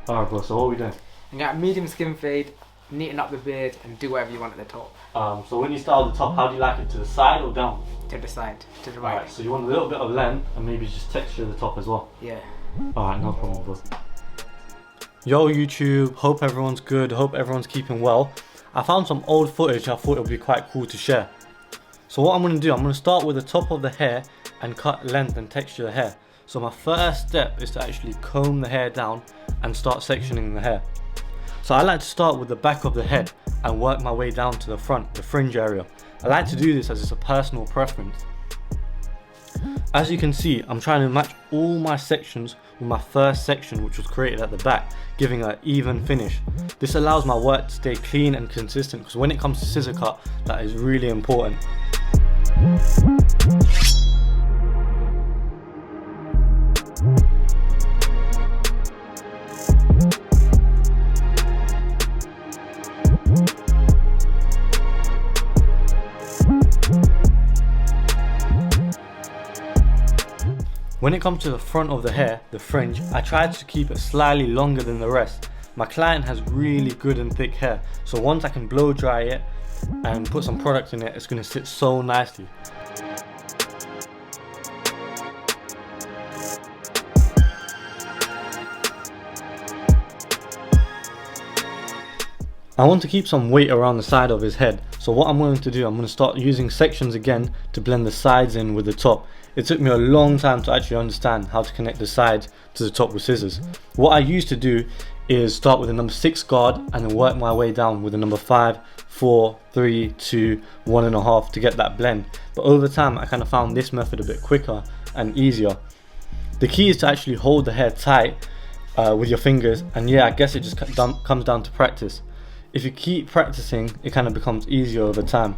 Alright bro, so what are we doing? You got medium skin fade, neaten up the beard and do whatever you want at the top. So when you start at the top, how do you like it, to the side or down? To the side, to the right. Alright, so you want a little bit of length and maybe just texture at the top as well? Yeah. Alright, no problem bro. Yo YouTube, hope everyone's good, hope everyone's keeping well. I found some old footage I thought it would be quite cool to share. So what I'm going to do, I'm going to start with the top of the hair and cut length and texture the hair. So my first step is to actually comb the hair down and start sectioning the hair. So I like to start with the back of the head and work my way down to the front, the fringe area. I like to do this as it's a personal preference. As you can see, I'm trying to match all my sections with my first section, which was created at the back, giving an even finish. This allows my work to stay clean and consistent, because when it comes to scissor cut, that is really important. When it comes to the front of the hair, the fringe, I tried to keep it slightly longer than the rest. My client has really good and thick hair, so once I can blow dry it and put some product in it, it's going to sit so nicely. I want to keep some weight around the side of his head, so what I'm going to do, I'm going to start using sections again to blend the sides in with the top. It took me a long time to actually understand how to connect the sides to the top with scissors. What I used to do is start with a number 6 guard and then work my way down with a number 5, 4, 3, 2, 1.5 to get that blend. But over time I kind of found this method a bit quicker and easier. The key is to actually hold the hair tight with your fingers, and yeah, I guess it just comes down to practice. If you keep practicing, it kind of becomes easier over time.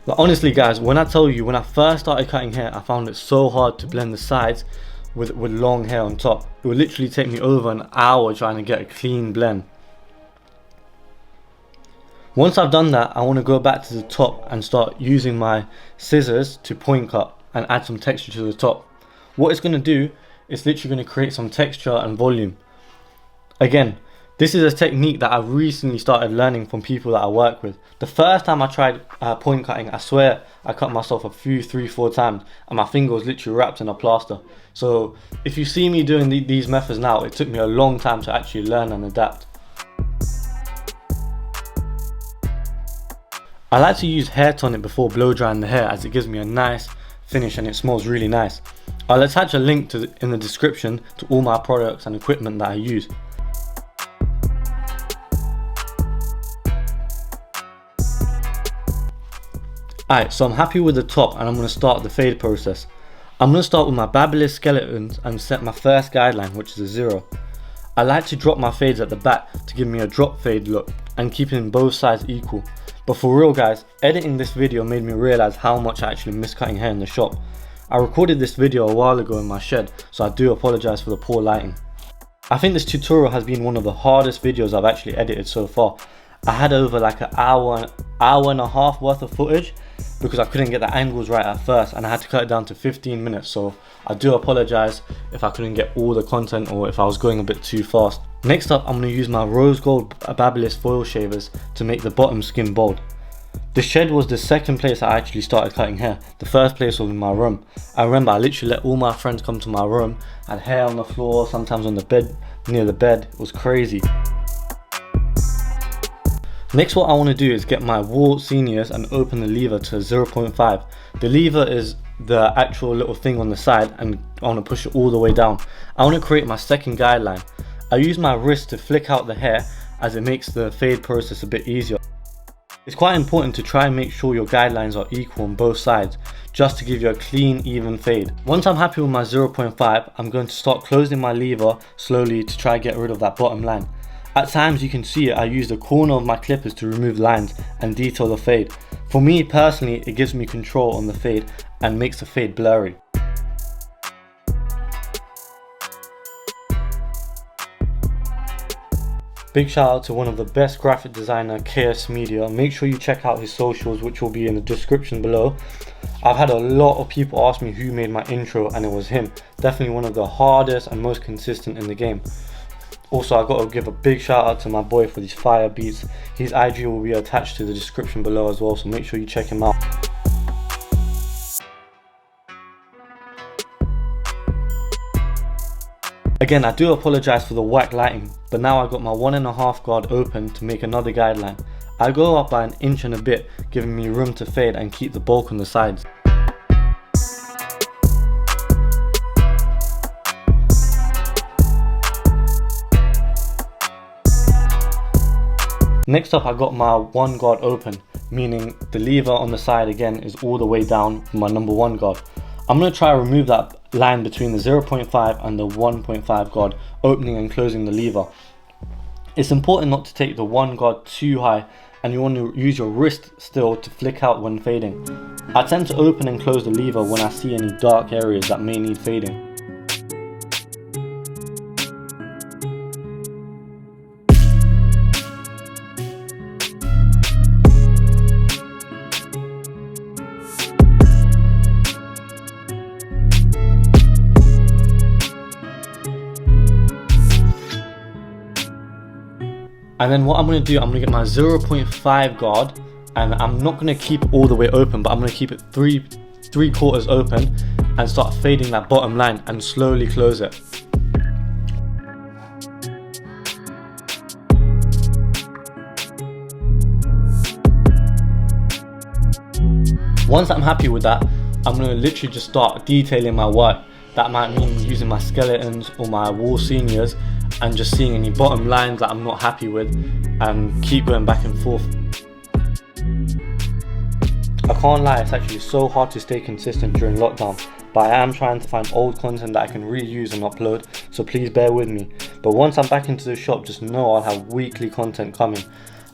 But honestly guys, when I tell you, when I first started cutting hair, I found it so hard to blend the sides with long hair on top. It would literally take me over an hour trying to get a clean blend. Once I've done that, I want to go back to the top and start using my scissors to point cut and add some texture to the top. What it's going to do is literally going to create some texture and volume. Again, this is a technique that I've recently started learning from people that I work with. The first time I tried point cutting, I swear I cut myself a few 3-4 times and my finger was literally wrapped in a plaster. So if you see me doing these methods now, it took me a long time to actually learn and adapt. I like to use hair tonic before blow drying the hair, as it gives me a nice finish and it smells really nice. I'll attach a link in the description to all my products and equipment that I use. Alright, so I'm happy with the top and I'm going to start the fade process. I'm going to start with my Babyliss skeletons and set my first guideline, which is a 0. I like to drop my fades at the back to give me a drop fade look and keeping both sides equal. But for real guys, editing this video made me realise how much I actually miss cutting hair in the shop. I recorded this video a while ago in my shed, so I do apologise for the poor lighting. I think this tutorial has been one of the hardest videos I've actually edited so far. I had over like an hour and a half worth of footage because I couldn't get the angles right at first, and I had to cut it down to 15 minutes, so I do apologise if I couldn't get all the content or if I was going a bit too fast. Next up, I'm going to use my rose gold Babyliss foil shavers to make the bottom skin bald. The shed was the second place I actually started cutting hair. The first place was in my room. I remember I literally let all my friends come to my room. I had hair on the floor, sometimes on the bed, near the bed. It was crazy. Next, what I want to do is get my Wahl Seniors and open the lever to 0.5. The lever is the actual little thing on the side, and I want to push it all the way down. I want to create my second guideline. I use my wrist to flick out the hair as it makes the fade process a bit easier. It's quite important to try and make sure your guidelines are equal on both sides, just to give you a clean, even fade. Once I'm happy with my 0.5, I'm going to start closing my lever slowly to try and get rid of that bottom line. At times you can see I use the corner of my clippers to remove lines and detail the fade. For me personally, it gives me control on the fade and makes the fade blurry. Big shout out to one of the best graphic designer, KS Media. Make sure you check out his socials, which will be in the description below. I've had a lot of people ask me who made my intro, and it was him. Definitely one of the hardest and most consistent in the game. Also, I've got to give a big shout out to my boy for these fire beats. His IG will be attached to the description below as well, so make sure you check him out. Again, I do apologise for the whack lighting, but now I've got my 1.5 guard open to make another guideline. I go up by 1 inch and a bit, giving me room to fade and keep the bulk on the sides. Next up, I got my 1 guard open, meaning the lever on the side again is all the way down from my number 1 guard. I'm going to try to remove that line between the 0.5 and the 1.5 guard, opening and closing the lever. It's important not to take the 1 guard too high, and you want to use your wrist still to flick out when fading. I tend to open and close the lever when I see any dark areas that may need fading. And then what I'm going to do, I'm going to get my 0.5 guard, and I'm not going to keep it all the way open, but I'm going to keep it three quarters open and start fading that bottom line and slowly close it. Once I'm happy with that, I'm going to literally just start detailing my work. That might mean using my skeletons or my Wahl Seniors and just seeing any bottom lines that I'm not happy with and keep going back and forth. I can't lie, it's actually so hard to stay consistent during lockdown, but I am trying to find old content that I can reuse and upload, so please bear with me. But once I'm back into the shop, just know I'll have weekly content coming.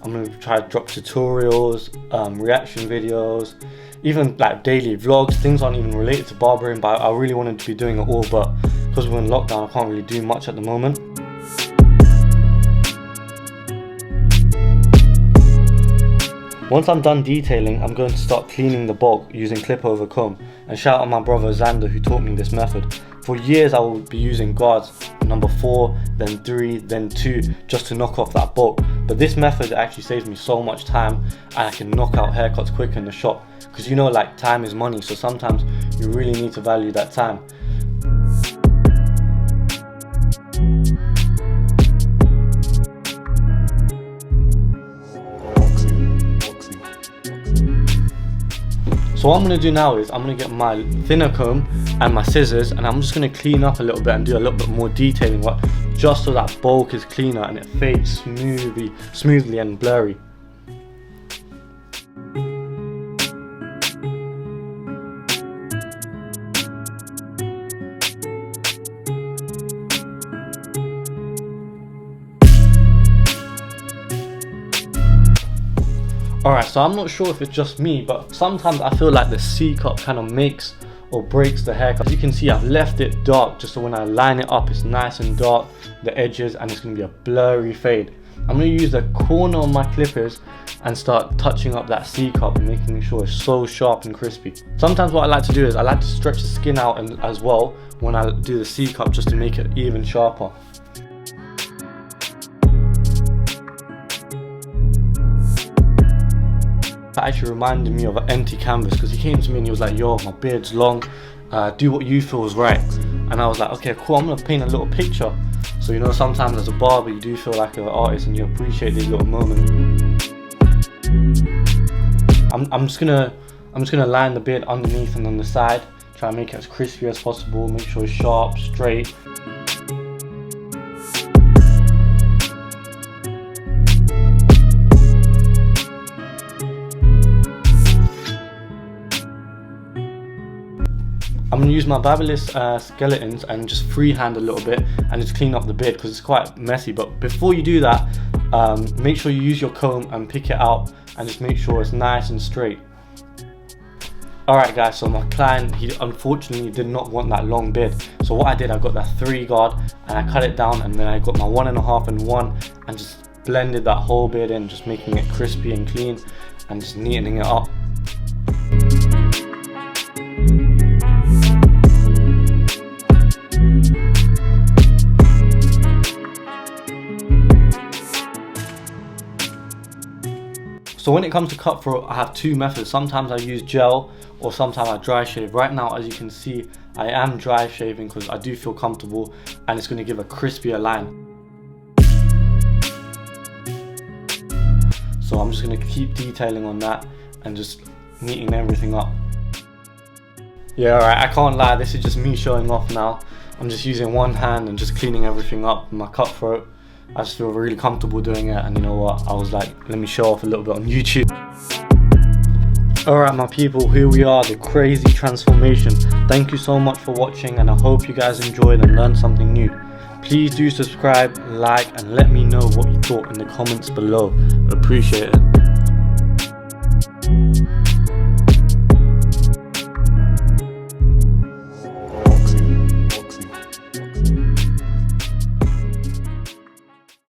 I'm going to try to drop tutorials, reaction videos, even like daily vlogs. Things aren't even related to barbering, but I really wanted to be doing it all, but because we're in lockdown I can't really do much at the moment. Once I'm done detailing, I'm going to start cleaning the bulk using clip over comb, and shout out my brother Xander who taught me this method. For years I will be using guards, number 4, then 3, then 2, just to knock off that bulk. But this method actually saves me so much time, and I can knock out haircuts quicker in the shop. Because you know, like, time is money, so sometimes you really need to value that time. So what I'm going to do now is I'm going to get my thinner comb and my scissors, and I'm just going to clean up a little bit and do a little bit more detailing work, just so that bulk is cleaner and it fades smoothly and blurry. Alright, so I'm not sure if it's just me, but sometimes I feel like the C-cup kind of makes or breaks the haircut. As you can see, I've left it dark just so when I line it up it's nice and dark, the edges, and it's going to be a blurry fade. I'm going to use the corner of my clippers and start touching up that C-cup and making sure it's so sharp and crispy. Sometimes what I like to do is I like to stretch the skin out as well when I do the C-cup, just to make it even sharper. That actually reminded me of an empty canvas, because he came to me and he was like, yo, my beard's long, do what you feel is right. And I was like, okay, cool, I'm gonna paint a little picture. So you know, sometimes as a barber you do feel like an artist and you appreciate these little moments. I'm just gonna line the beard underneath and on the side, try and make it as crispy as possible, make sure it's sharp, straight. use my Babyliss skeletons and just freehand a little bit and just clean up the beard because it's quite messy. But before you do that, make sure you use your comb and pick it out and just make sure it's nice and straight. Alright guys, so my client, he unfortunately did not want that long beard. So what I did, I got that 3 guard and I cut it down, and then I got my 1.5 and 1 and just blended that whole beard in, just making it crispy and clean and just neatening it up. So when it comes to cut throat, I have 2 methods. Sometimes I use gel or sometimes I dry shave. Right now, as you can see, I am dry shaving because I do feel comfortable and it's going to give a crispier line. So I'm just going to keep detailing on that and just neatening everything up. Yeah, alright, I can't lie, this is just me showing off now. I'm just using one hand and just cleaning everything up with my cut throat. I just feel really comfortable doing it, and you know what, I was like, let me show off a little bit on YouTube. Alright my people, here we are, the crazy transformation. Thank you so much for watching, and I hope you guys enjoyed and learned something new. Please do subscribe, like, and let me know what you thought in the comments below. Appreciate it.